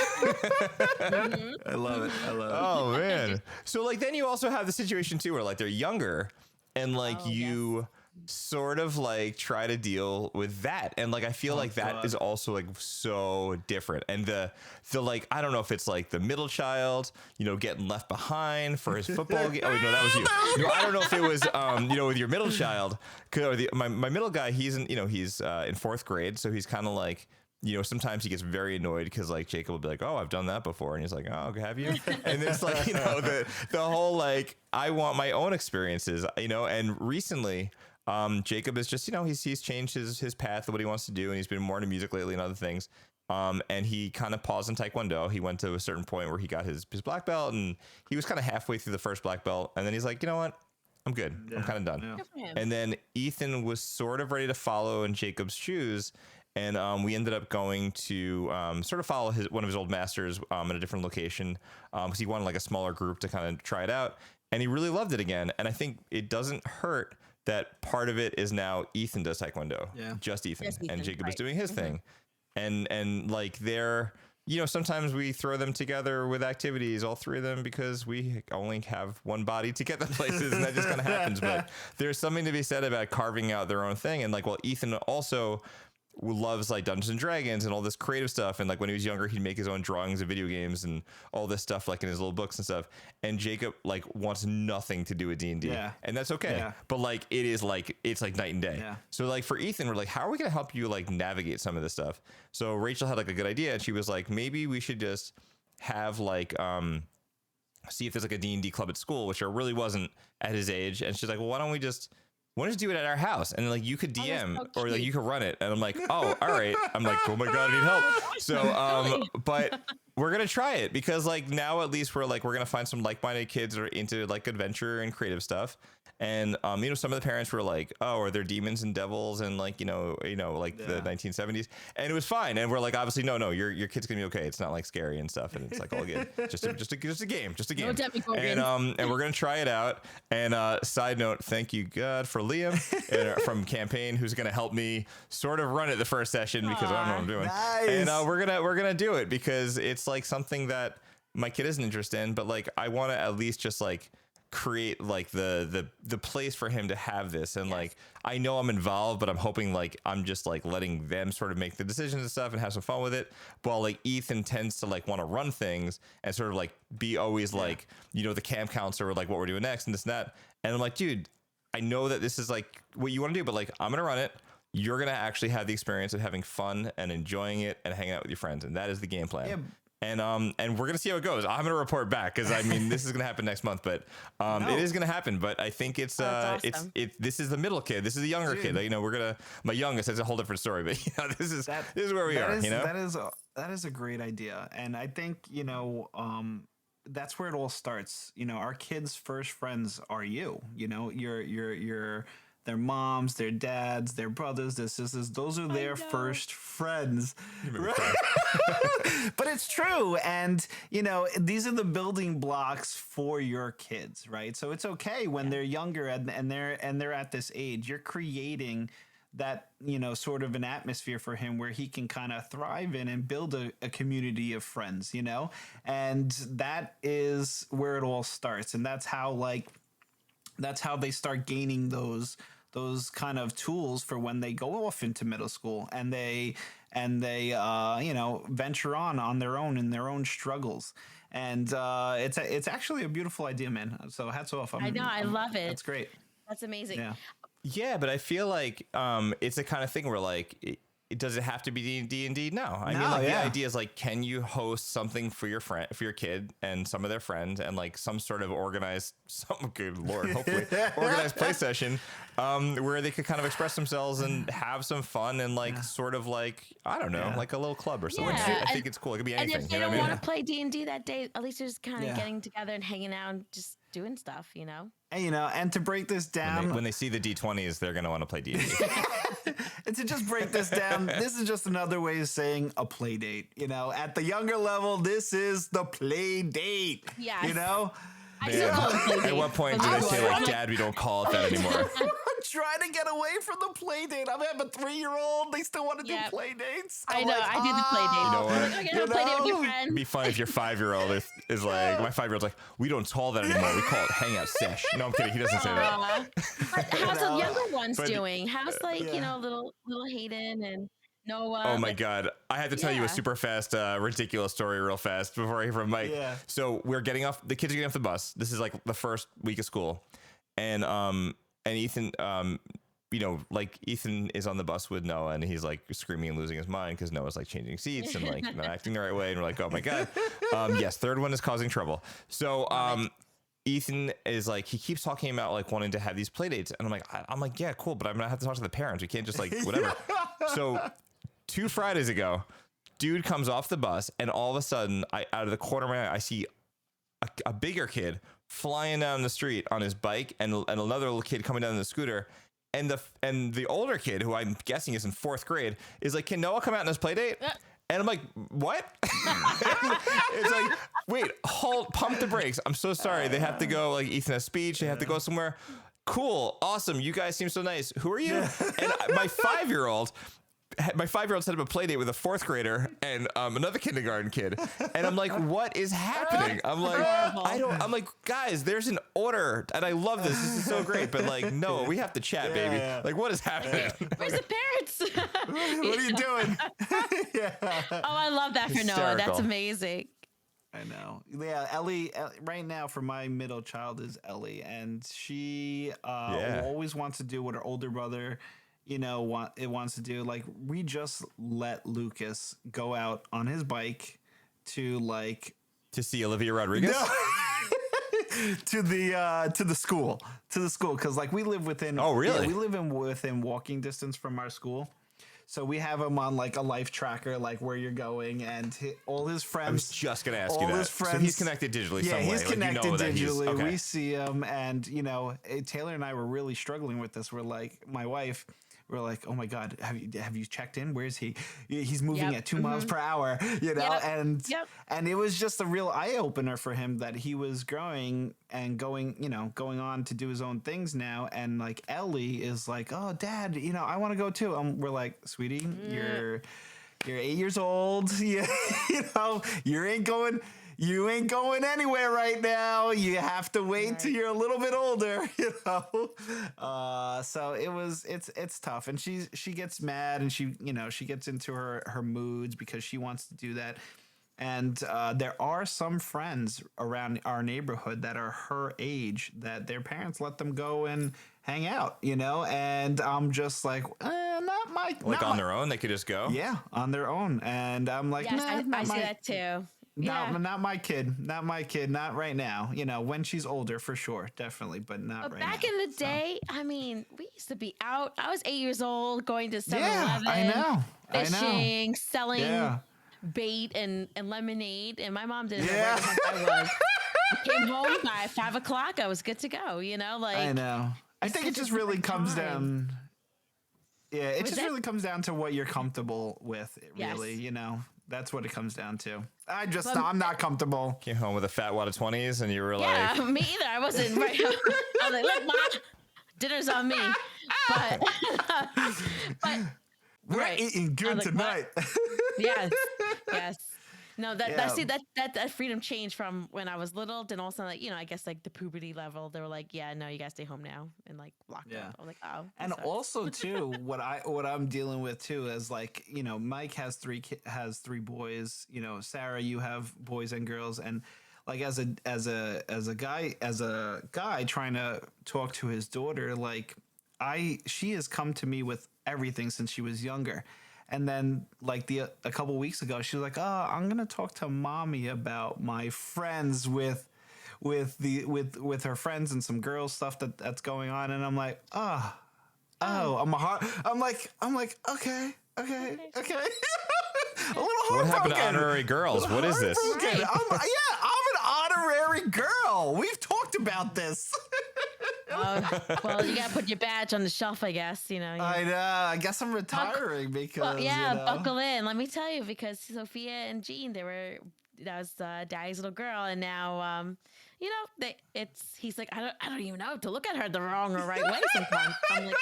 I love it. Oh man. So like then you also have the situation too where like they're younger and like you sort of like try to deal with that, and like I feel like that is also like so different. And the like I don't know if it's like the middle child getting left behind for his football game. Oh no, that was you. I don't know if it was with your middle child, or my middle guy, he's in he's in fourth grade, so he's kind of like sometimes he gets very annoyed because like Jacob will be like, oh, I've done that before. And he's like, oh, okay, have you? And it's like, the whole, like, I want my own experiences, and recently Jacob is just, he's changed his path of what he wants to do. And he's been more into music lately and other things. And he kind of paused in Taekwondo. He went to a certain point where he got his black belt, and he was kind of halfway through the first black belt. And then he's like, you know what? I'm good. I'm kind of done. Yeah. And then Ethan was sort of ready to follow in Jacob's shoes. And we ended up going to sort of follow one of his old masters in a different location because he wanted like a smaller group to kind of try it out. And he really loved it again. And I think it doesn't hurt that part of it is now Ethan does Taekwondo. Yeah. Just Ethan. And Jacob is doing his thing. And like they're, sometimes we throw them together with activities, all three of them, because we only have one body to get them places. And that just kind of happens. But there's something to be said about carving out their own thing. And like, well, Ethan also loves like Dungeons and Dragons and all this creative stuff, and like when he was younger he'd make his own drawings of video games and all this stuff like in his little books and stuff. And Jacob like wants nothing to do with D&D, and that's okay. But like it's like night and day. So like for Ethan, we're like, how are we gonna help you like navigate some of this stuff? So Rachel had like a good idea, and she was like, maybe we should just have like see if there's like a D&D club at school, which there really wasn't at his age. And she's like, well, why don't we just do it at our house? And like you could DM or like you could run it. And I'm like, oh, all right. I'm like, oh my God, I need help. So, but we're going to try it because like now at least we're going to find some like-minded kids that are into like adventure and creative stuff. And, some of the parents were like, oh, are there demons and devils and like, like the 1970s. And it was fine. And we're like, obviously, no, your kid's gonna be okay. It's not like scary and stuff. And it's like all good. Just a game. And we're going to try it out. And side note, thank you God for Liam from campaign, who's going to help me sort of run it the first session because I don't know what I'm doing. Nice. And we're going to do it because it's like something that my kid isn't interested in, but like, I want to at least just like create like the place for him to have this. And like, I know I'm involved, but I'm hoping like I'm just like letting them sort of make the decisions and stuff and have some fun with it. While like Ethan tends to like want to run things and sort of like be always like, the camp counselor or like what we're doing next and this and that. And I'm like, dude, I know that this is like what you want to do, but like, I'm going to run it. You're going to actually have the experience of having fun and enjoying it and hanging out with your friends. And that is the game plan. Yeah. And we're going to see how it goes. I'm going to report back because I mean, this is going to happen next month, but it is going to happen. But I think it's awesome. This is the middle kid. This is the younger kid. My youngest is a whole different story, but this is where we are. That is a great idea. And I think, that's where it all starts. Our kids' first friends are you. You're their moms, their dads, their brothers, their sisters. Those are their first friends. Right? But it's true. And, these are the building blocks for your kids, right? So it's okay when they're younger and they're at this age. You're creating that, sort of an atmosphere for him where he can kind of thrive in and build a community of friends, and that is where it all starts. And that's how they start gaining those kind of tools for when they go off into middle school and they venture on their own in their own struggles. And it's actually a beautiful idea, man. So hats off. I love it. That's great. That's amazing. Yeah, but I feel like it's the kind of thing where like does it have to be D&D? No. I mean, like the idea is like, can you host something for your kid and some of their friends and like some sort of organized, hopefully organized play session where they could kind of express themselves and have some fun and like sort of like, I don't know, like a little club or something. Yeah. I think it's cool. It could be anything. And if they don't want to play D&D that day, at least they're just kind of getting together and hanging out and just doing stuff, you know? And, and to break this down, when they see the D20s, they're going to want to play D&D. and to just break this down, this is just another way of saying a play date. At the younger level, this is the play date. Yes. At what point do they say, like, Dad, we don't call it that anymore? I'm trying to get away from the play date. I have a 3-year-old. They still want to do play dates. I know. I do the play date. You know what? I'm like, okay, play date with your friend. It'd be funny if your 5-year-old is like, my 5-year-old's like, we don't call that anymore. We call it hangout sesh. No, I'm kidding. He doesn't say that. How's the younger ones doing? How's little Hayden and Noah? Oh my God. I had to tell you a super fast, ridiculous story real fast before I hear from Mike. Yeah. So the kids are getting off the bus. This is like the first week of school. And Ethan, Ethan is on the bus with Noah and he's like screaming and losing his mind because Noah's like changing seats and like not acting the right way. And we're like, oh my God. Yes. Third one is causing trouble. So, Ethan is like, he keeps talking about like wanting to have these play dates. And I'm like, yeah, cool. But I'm going to have to talk to the parents. We can't just like, whatever. So 2 Fridays ago, dude comes off the bus and all of a sudden out of the corner of my eye, I see a bigger kid flying down the street on his bike and another little kid coming down the scooter. And the older kid, who I'm guessing is in 4th grade, is like, can Noah come out on his play date? And I'm like, what? It's like, wait, pump the brakes. I'm so sorry. They have to go, like, Ethan has speech. They have to go somewhere. Cool. Awesome. You guys seem so nice. Who are you? And my 5-year-old set up a play date with a 4th grader and another kindergarten kid. And I'm like, what is happening? I'm like, guys, there's an order. And I love this. This is so great. But like, no, we have to chat, baby. Yeah. Like, what is happening? Where's the parents? What are you doing? Oh, I love that for Noah. That's amazing. I know. Yeah, Ellie, right now for my middle child is Ellie. And she always wants to do what her older brother wants to do. Like, we just let Lucas go out on his bike to see Olivia Rodrigo. No. to the school because like we live within. Oh, really? We live within walking distance from our school. So we have him on like a life tracker, like where you're going, and all his friends. I was just gonna ask you that. So he's connected digitally. Yeah, some way. He's connected digitally. Okay. We see him, and Taylor and I were really struggling with this. We're like, my wife. We're like, oh my God, have you checked in? Where is he? He's moving at 2 miles per hour, and it was just a real eye opener for him that he was growing and going on to do his own things now. And like Ellie is like, oh, Dad, I want to go too. We're like, sweetie, you're 8 years old. You ain't going anywhere right now. You have to wait till you're a little bit older, So it's tough, and she gets mad, and she gets into her moods because she wants to do that. And there are some friends around our neighborhood that are her age that their parents let them go and hang out, and I'm just like, not my... Like on their own, they could just go? Yeah, on their own. And I'm like, yes, I see that too. Not my kid. Not my kid. Not right now. When she's older, for sure. Definitely. But not right now. Back in the day, I mean, we used to be out. I was 8 years old going to 7-Eleven. Yeah, I know. Fishing, selling bait and lemonade. And my mom didn't know where the heck I was. I came home by 5 o'clock. I was good to go. I know. I think it just really comes down. Yeah, it just really comes down to what you're comfortable with, really, That's what it comes down to. I'm not comfortable. Came home with a fat wad of 20s and you were like... Yeah, me either. I wasn't right. I was like, look, Mom, dinner's on me. But we're eating good tonight. Yes. No, that freedom changed from when I was little. Then also, I guess like the puberty level, they were like, yeah, no, you guys stay home now, and like locked up. I was like, oh. And also too, what I'm dealing with too is like, Mike has three boys. Sarah, you have boys and girls, and like as a guy trying to talk to his daughter, like she has come to me with everything since she was younger. And then, like a couple weeks ago, she was like, "Oh, I'm gonna talk to Mommy about my friends with her friends and some girls stuff that's going on." And I'm like, "Oh, I'm like, okay." A little heartbroken. What happened to honorary girls? What is this? I'm an honorary girl. We've talked about this. Well, you gotta put your badge on the shelf, I guess. You know. I know. I guess I'm retiring because. Well, yeah, you know. buckle in. Let me tell you, because Sophia and Jean, that was Daddy's little girl, and now, you know, he's like, I don't even know to look at her the wrong or right way sometimes. I'm like,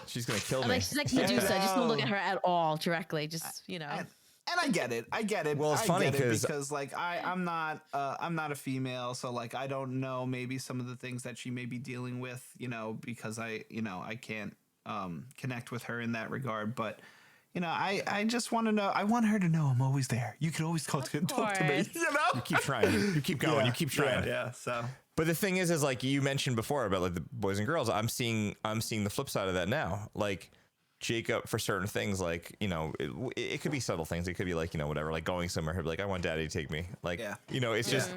she's gonna kill I'm me. like, she's like Medusa. Just don't look at her at all directly. Just, you know. And I get it. Well, it's funny because like I'm not a female, so like I don't know maybe some of the things that she may be dealing with, you know, because I can't connect with her in that regard. But you know, I just want to know. I want her to know I'm always there. You can always talk to me. You know, you keep trying. You keep going. Yeah, you keep trying. Yeah. So. But the thing is like you mentioned before about like the boys and girls. I'm seeing the flip side of that now. Like. Jacob, for certain things, like, you know, it could be subtle things. It could be like, you know, whatever, like going somewhere, he'll be like, I want Daddy to take me. Like, you know, it's just,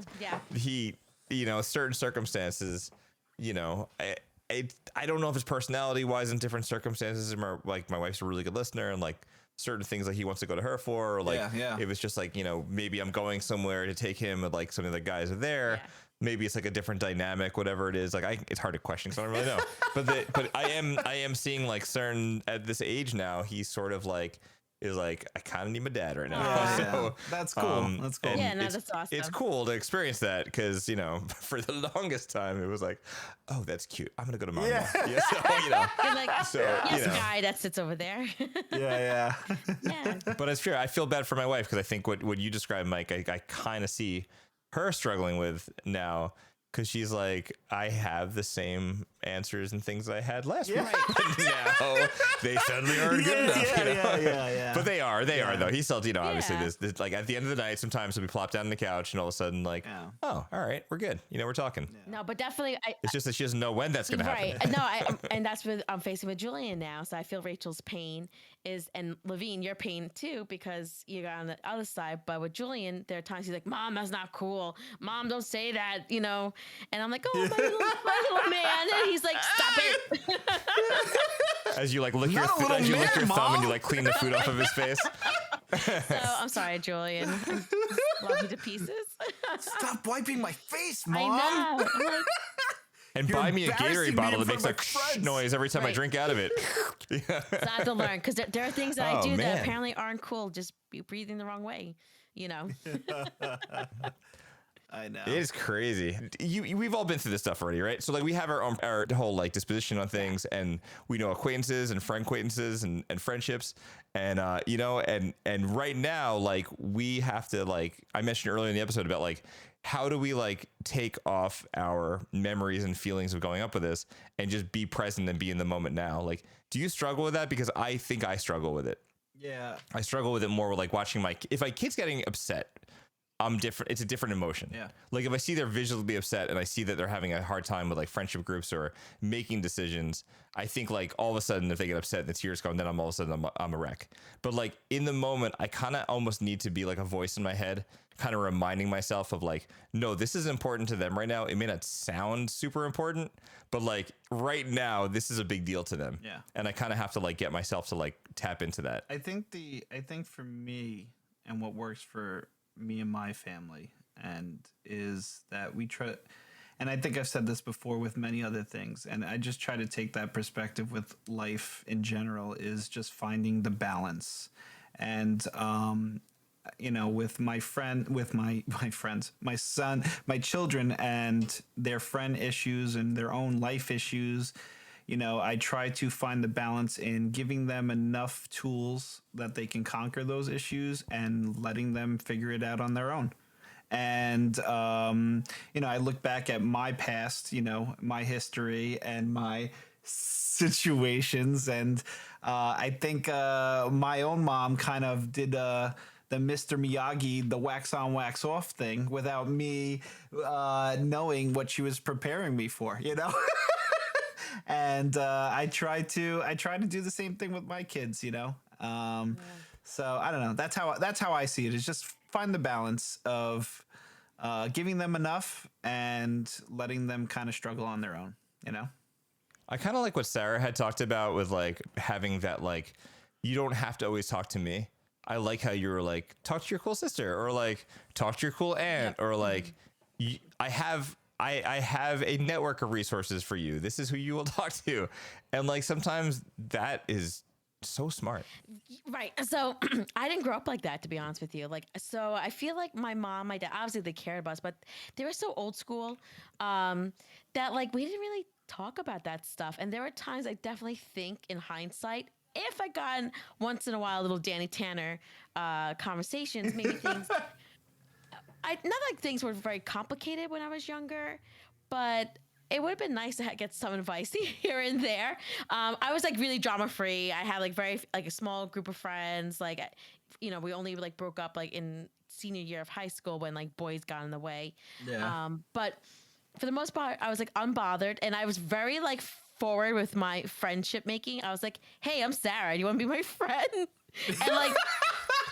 he, you know, certain circumstances, you know, I don't know if his personality wise in different circumstances, or like my wife's a really good listener, and like certain things like he wants to go to her for, or like it was just like, you know, maybe I'm going somewhere to take him, and like some of the guys are there. Maybe it's like a different dynamic, whatever it is. Like it's hard to question because I don't really know. But I am seeing like certain at this age now, he's sort of like is like, I kind of need my dad right now. So that's cool. That's cool. Yeah, no, that's awesome. It's cool to experience that because, you know, for the longest time it was like, oh, that's cute. I'm gonna go to mom. Yeah. So, you know. You're like, so, yes, you know. guy that sits over there. Yeah. But it's true. I feel bad for my wife because I think what you described, Mike, I kind of see her struggling with now, because she's like, I have the same answers and things I had last week. Now they suddenly aren't good enough. Yeah. But they are though. He's still, you know, obviously this like at the end of the night, sometimes we plop down on the couch and all of a sudden like, oh, all right, we're good. You know, we're talking. No, but definitely. It's just that she doesn't know when that's going to happen. No, and that's what I'm facing with Julian now. So I feel Rachel's pain and Levine, your pain too, because you got on the other side. But with Julian, there are times he's like, Mom, that's not cool. Mom, don't say that, you know. And I'm like, oh, my little man. And he's like, stop it. As you like lick your thumb and you like clean the food off of his face. So I'm sorry, Julian. Love you to pieces. Stop wiping my face, Mom. I know. I'm like, and buy me a Gatorade bottle that makes like noise every time I drink out of it. So I have to learn, because there are things that I do that apparently aren't cool. Just be breathing the wrong way, you know. I know. It is crazy. We've all been through this stuff already, right? So like we have our whole like disposition on things, and we know acquaintances and friend acquaintances and friendships, and you know, and right now like we have to, like I mentioned earlier in the episode about like how do we like take off our memories and feelings of going up with this and just be present and be in the moment now? Like, do you struggle with that? Because I think I struggle with it. Yeah, I struggle with it more with like watching if my kid's getting upset, I'm different. It's a different emotion. Yeah. Like if I see they're visually upset and I see that they're having a hard time with like friendship groups or making decisions, I think like all of a sudden if they get upset and the tears come, then I'm all of a sudden I'm a wreck. But like in the moment, I kind of almost need to be like a voice in my head, kind of reminding myself of like, no, this is important to them right now. It may not sound super important, but like right now, this is a big deal to them. Yeah. And I kind of have to like get myself to like tap into that. I think for me, and what works for me and my family, and is that we try, and I think I've said this before with many other things, and I just try to take that perspective with life in general, is just finding the balance. And you know, with my friends, my son, my children and their friend issues and their own life issues, you know, I try to find the balance in giving them enough tools that they can conquer those issues and letting them figure it out on their own. And, you know, I look back at my past, you know, my history and my situations. And I think my own mom kind of did the Mr. Miyagi, the wax on, wax off thing without me knowing what she was preparing me for, you know? And I try to do the same thing with my kids, you know. So I don't know. That's how I see it. Is just find the balance of giving them enough and letting them kind of struggle on their own, you know. I kind of like what Sara had talked about with like having that, like, you don't have to always talk to me. I like how you were like, talk to your cool sister, or like talk to your cool aunt, or like I have I have a network of resources for you. This is who you will talk to. And like sometimes that is so smart. Right. So I didn't grow up like that, to be honest with you. Like, so I feel like my mom, my dad, obviously they cared about us, but they were so old school that like we didn't really talk about that stuff. And there were times I definitely think in hindsight, if I got once in a while little Danny Tanner conversations, maybe things, not like things were very complicated when I was younger, but it would have been nice to get some advice here and there. I was like really drama free. I had like a small group of friends. Like, we only like broke up like in senior year of high school when like boys got in the way. Yeah. But for the most part, I was like unbothered, and I was very like forward with my friendship making. I was like, "Hey, I'm Sarah. Do you want to be my friend?" And like,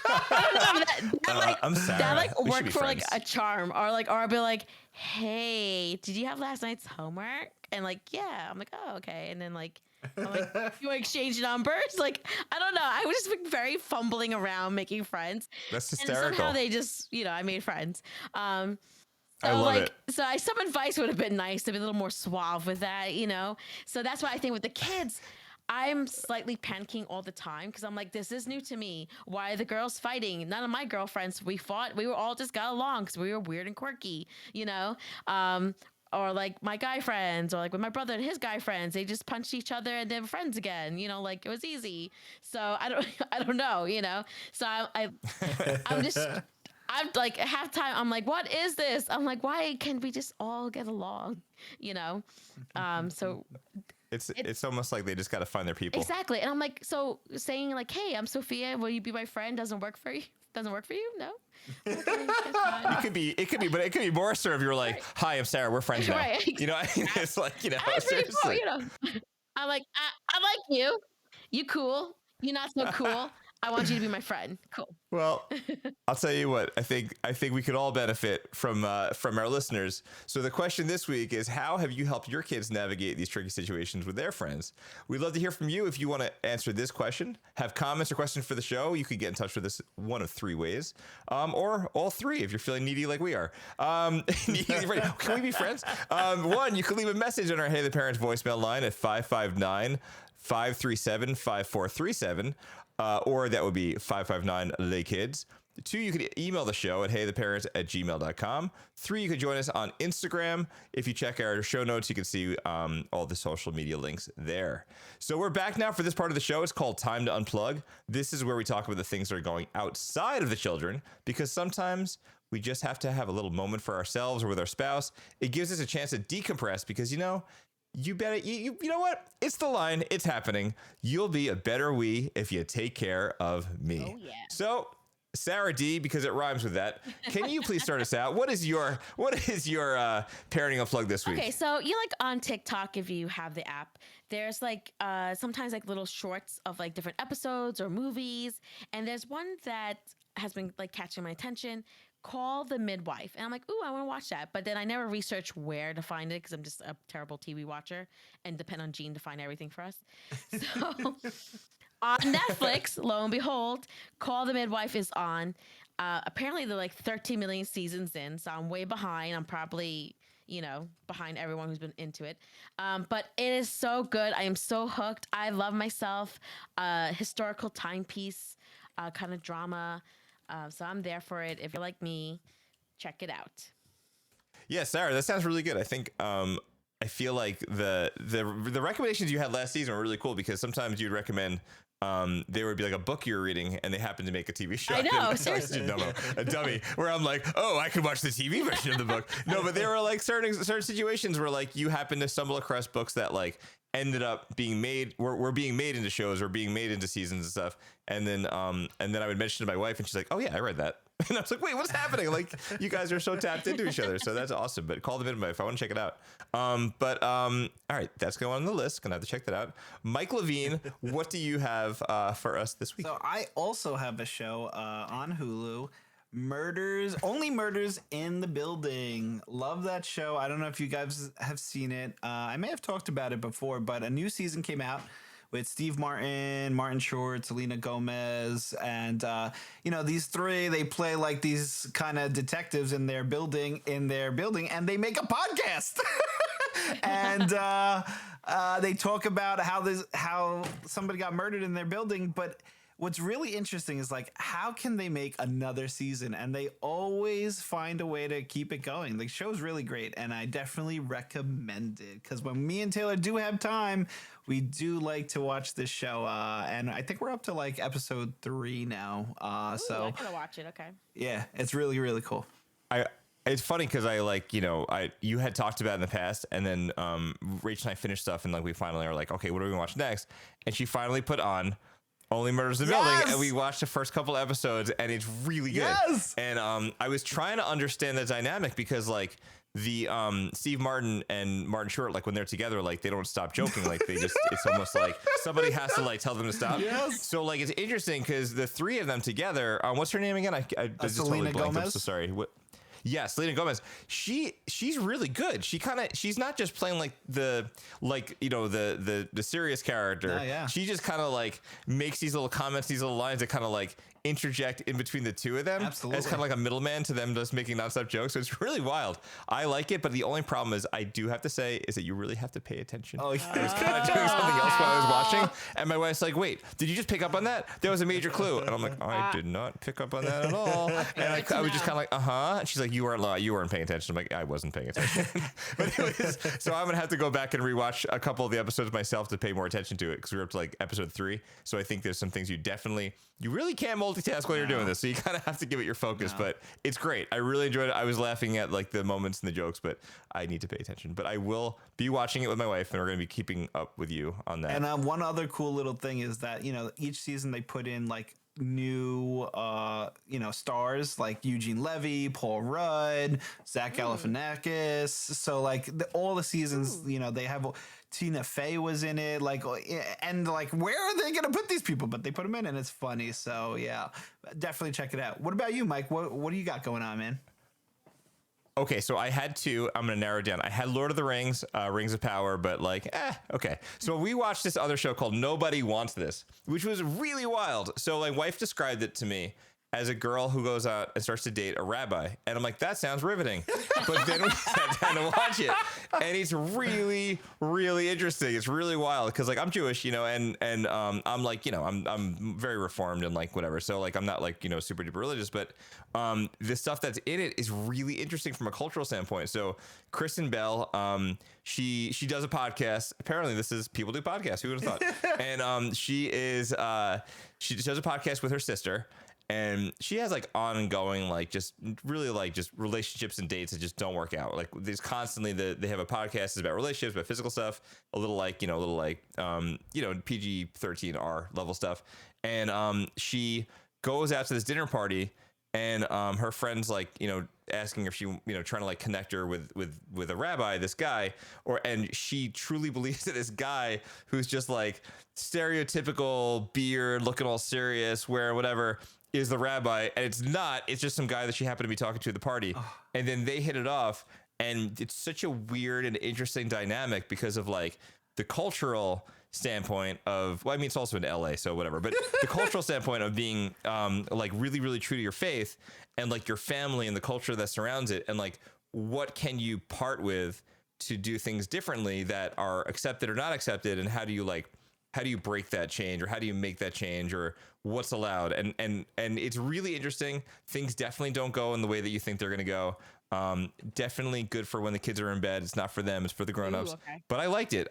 I don't know, I'm Sara. that like We should worked be for friends. like a charm, or I'll be like, "Hey, did you have last night's homework?" And like, yeah, I'm like, "Oh, okay." And then like, I'm like, "You want to exchange numbers?" Like, I don't know. I was just like, very fumbling around making friends. That's And hysterical. somehow they just, I made friends. I love it. So some advice would have been nice to be a little more suave with that, So that's why I think with the kids, I'm slightly panicking all the time because I'm like, this is new to me. Why are the girls fighting? None of my girlfriends, we fought. We were all just got along because we were weird and quirky, or like my guy friends, or like with my brother and his guy friends, they just punched each other and then friends again, like it was easy. So I don't know, So I'm just, I'm like at halftime, I'm like, what is this? I'm like, why can't we just all get along? So It's almost like they just got to find their people. exactly. And I'm like, so saying like, hey, I'm Sophia, will you be my friend? Doesn't work for you? Doesn't work for you? No. Okay, that's fine. It could be more assertive. You're like, "Hi, I'm Sarah. We're friends now." Right. It's like, I'm pretty cool, seriously. I'm like, I like you. You cool. You're not so cool. I want you to be my friend. Cool. Well, I'll tell you what. I think we could all benefit from our listeners. So the question this week is, how have you helped your kids navigate these tricky situations with their friends? We'd love to hear from you. If you want to answer this question, have comments or questions for the show, you could get in touch with us one of three ways, or all three if you're feeling needy like we are. Can we be friends? One, you can leave a message on our Hey the Parents voicemail line at 559-537-5437. Or that would be 559-LAY-KIDS. 2, you could email the show at heytheparents@gmail.com. 3, you could join us on Instagram. If you check our show notes, you can see all the social media links there. So we're back now for this part of the show. It's called Time to Unplug. This is where we talk about the things that are going outside of the children, because sometimes we just have to have a little moment for ourselves or with our spouse. It gives us a chance to decompress because, you better, you know what? It's the line. It's happening. You'll be a better we if you take care of me. Oh, yeah. So, Sarah D, because it rhymes with that, can you please start us out? What is your parenting unplug this week? Okay, so on TikTok, if you have the app, there's like sometimes like little shorts of like different episodes or movies, and there's one that has been like catching my attention called The Midwife, and I'm like, ooh, I want to watch that, but then I never research where to find it because I'm just a terrible TV watcher and depend on Gene to find everything for us. So on Netflix, lo and behold, Call the Midwife is on. Apparently they're like 13 million seasons in, so I'm way behind. I'm probably behind everyone who's been into it. But it is so good. I am so hooked. I love myself. Historical timepiece kind of drama. So I'm there for it. If you're like me, check it out. Yeah, Sarah, that sounds really good. I think I feel like the recommendations you had last season were really cool because sometimes you'd recommend there would be like a book you're reading and they happen to make a TV show. I know, seriously. A dummy where I'm like, oh, I could watch the TV version of the book. No, but there were like certain situations where like you happen to stumble across books that like ended up being made, were being made into shows or being made into seasons and stuff. And then I would mention to my wife and she's like, oh yeah, I read that. And I was like, wait, what's happening? Like, you guys are so tapped into each other. So that's awesome. But Call the Midwife, I want to check it out. All right, that's going on the list. Gonna have to check that out. Mike Levine, what do you have for us this week? So I also have a show on Hulu. Only Murders in the Building. Love that show. I don't know if you guys have seen it. I may have talked about it before, but a new season came out with Steve Martin, Martin Short, Selena Gomez, and these three, they play like these kind of detectives in their building, and they make a podcast. And they talk about how somebody got murdered in their building, but what's really interesting is like, how can they make another season? And they always find a way to keep it going. The show's really great, and I definitely recommend it, because when me and Taylor do have time, we do like to watch this show. And I think we're up to like episode 3 now. So I gotta watch it. Okay. Yeah, it's really, really cool. It's funny because you had talked about it in the past, and then Rachel and I finished stuff, and like we finally are like, okay, what are we gonna watch next? And she finally put on Only Murders in the Building, and we watched the first couple episodes, and it's really good. Yes! And I was trying to understand the dynamic, because like the Steve Martin and Martin Short, like when they're together, like they don't stop joking, like they just, it's almost like somebody has to like tell them to stop. Yes. So like it's interesting because the three of them together, what's her name again? I just Selena totally blanked. Gomez. I'm so sorry. Yeah, Selena Gomez. She's really good. She's not just playing like the serious character. Yeah. She just kind of like makes these little comments, these little lines that kind of like interject in between the two of them. Absolutely. As kind of like a middleman to them just making nonstop jokes. So it's really wild. I like it, but the only problem is I do have to say is that you really have to pay attention. Oh, yeah. I was kind of doing something else while I was watching, and my wife's like, "Wait, did you just pick up on that? That was a major clue." And I'm like, "I did not pick up on that at all." And I was just kind of like, "Uh-huh." And she's like, "You weren't paying attention." I'm like, "I wasn't paying attention." But anyways, so I'm gonna have to go back and rewatch a couple of the episodes myself to pay more attention to it, because we're up to like episode 3. So I think there's some things you really can't multitask while you're doing this. So you kind of have to give it your focus, but it's great. I really enjoyed it. I was laughing at like the moments and the jokes, but I need to pay attention. But I will be watching it with my wife, and we're going to be keeping up with you on that. And one other cool little thing is that, each season they put in like new, stars like Eugene Levy, Paul Rudd, Zach Galifianakis. So like all the seasons, they have Tina Fey was in it, and where are they going to put these people? But they put them in, and it's funny. So yeah, definitely check it out. What about you, Mike? What do you got going on, man? Okay, so I had 2. I'm going to narrow it down. I had Lord of the Rings, Rings of Power, but okay. So we watched this other show called Nobody Wants This, which was really wild. So my wife described it to me as a girl who goes out and starts to date a rabbi. And I'm like, that sounds riveting. But then we sat down to watch it, and it's really, really interesting. It's really wild because like I'm Jewish, and I'm like, I'm very reformed and like whatever. So like I'm not like, super duper religious, but the stuff that's in it is really interesting from a cultural standpoint. So Kristen Bell, she does a podcast. Apparently this is people do podcasts. Who would have thought? And she does a podcast with her sister. And she has like ongoing, like just really like just relationships and dates that just don't work out. Like there's constantly they have a podcast about relationships, about physical stuff, a little like PG-13R level stuff. And she goes out to this dinner party, and her friend's like, asking if she, trying to like connect her with a rabbi, this guy, and she truly believes that this guy who's just like stereotypical beard, looking all serious, wearing whatever, is the rabbi, and it's not. It's just some guy that she happened to be talking to at the party, and then they hit it off, and it's such a weird and interesting dynamic because of like the cultural standpoint of. Well, I mean, it's also in LA, so whatever. But the cultural standpoint of being like really, really true to your faith and like your family and the culture that surrounds it, and like what can you part with to do things differently that are accepted or not accepted, and how do you break that change, or how do you make that change, or what's allowed? And it's really interesting. Things definitely don't go in the way that you think they're going to go. Definitely good for when the kids are in bed. It's not for them. It's for the grownups. Okay. But I liked it.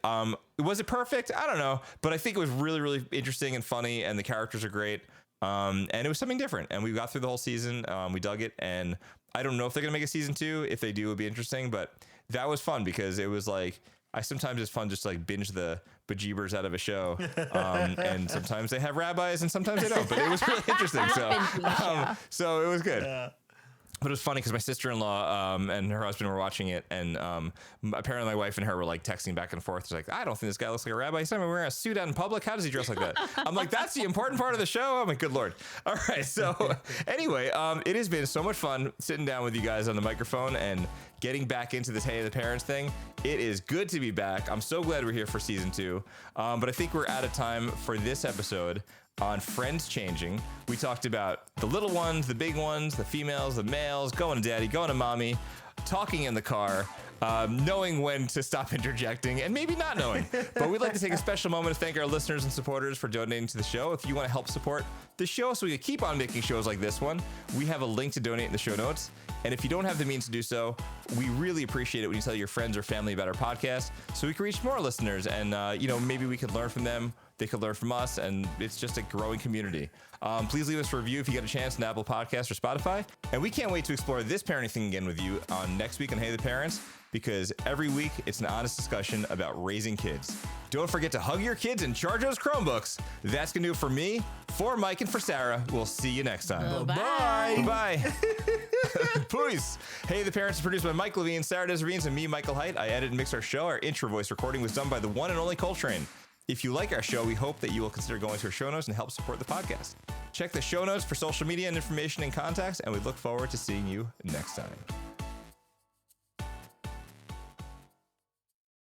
Was it perfect? I don't know. But I think it was really, really interesting and funny, and the characters are great. And it was something different. And we got through the whole season. We dug it. And I don't know if they're going to make a season 2. If they do, it would be interesting. But that was fun because it was like, sometimes it's fun just to like binge the bejeebers out of a show. And sometimes they have rabbis and sometimes they don't, but it was really interesting. So it was good. But it was funny because my sister-in-law and her husband were watching it, and apparently my wife and her were like texting back and forth. It's like, I don't think this guy looks like a rabbi. He's not even wearing a suit out in public. How does he dress like that? I'm like, that's the important part of the show. I'm like, good Lord. All right. So anyway, it has been so much fun sitting down with you guys on the microphone and getting back into this Hey the Parents thing. It is good to be back. I'm so glad we're here for season 2. But I think we're out of time for this episode. On Friends Changing, we talked about the little ones, the big ones, the females, the males, going to daddy, going to mommy, talking in the car, knowing when to stop interjecting, and maybe not knowing. But we'd like to take a special moment to thank our listeners and supporters for donating to the show. If you want to help support the show so we can keep on making shows like this one, we have a link to donate in the show notes. And if you don't have the means to do so, we really appreciate it when you tell your friends or family about our podcast so we can reach more listeners and, maybe we could learn from them. They could learn from us, and it's just a growing community. Please leave us a review if you get a chance on Apple Podcasts or Spotify. And we can't wait to explore this parenting thing again with you on next week on Hey the Parents, because every week it's an honest discussion about raising kids. Don't forget to hug your kids and charge those Chromebooks. That's going to do it for me, for Mike, and for Sarah. We'll see you next time. Bye. Bye. Peace. Hey the Parents is produced by Mike Levine, Sarah Desravines, and me, Michael Haidt. I edit and mix our show. Our intro voice recording was done by the one and only Coltrane. If you like our show, we hope that you will consider going to our show notes and help support the podcast. Check the show notes for social media and information and contacts, and we look forward to seeing you next time.